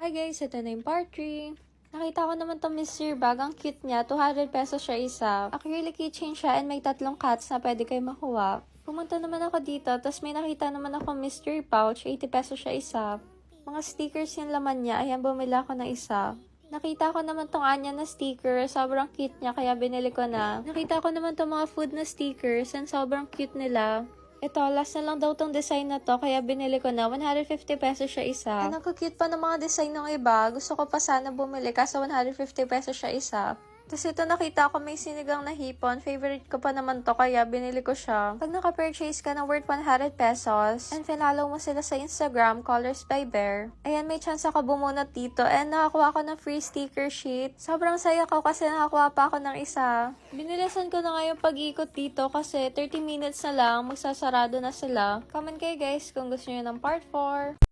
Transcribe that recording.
Hi guys, ito na yung part 3. Nakita ko naman tong mystery bag. Ang cute niya. 200 pesos siya isa. Acrylic keychain siya and may 3 cuts na pwede kayo makuha. Pumunta naman ako dito, tapos may nakita naman ako mystery pouch. 80 pesos siya isa. Mga stickers yung laman niya. Ayan, bumili ako ng isa. Nakita ko naman tong Anya na sticker. Sobrang cute niya, kaya binili ko na. Nakita ko naman tong mga food na stickers and sobrang cute nila. Ito, last na lang daw tong design na to, kaya binili ko na. 150 pesos siya isa. Ay, cute pa ng mga design ng iba. Gusto ko pa sana bumili, kaso 150 pesos siya isa. Tapos ito nakita ko may sinigang na hipon. Favorite ko pa naman to, kaya binili ko siya. Pag naka-purchase ka ng worth 100 pesos, and follow mo sila sa Instagram, Colors by Bear, ayan, may chance ako bumunot dito. And nakakuha ako ng free sticker sheet. Sobrang saya ko kasi nakakuha pa ako ng isa. Binilisan ko na nga yung pag-ikot dito kasi 30 minutes na lang, magsasarado na sila. Comment kayo guys kung gusto niyo ng part 4.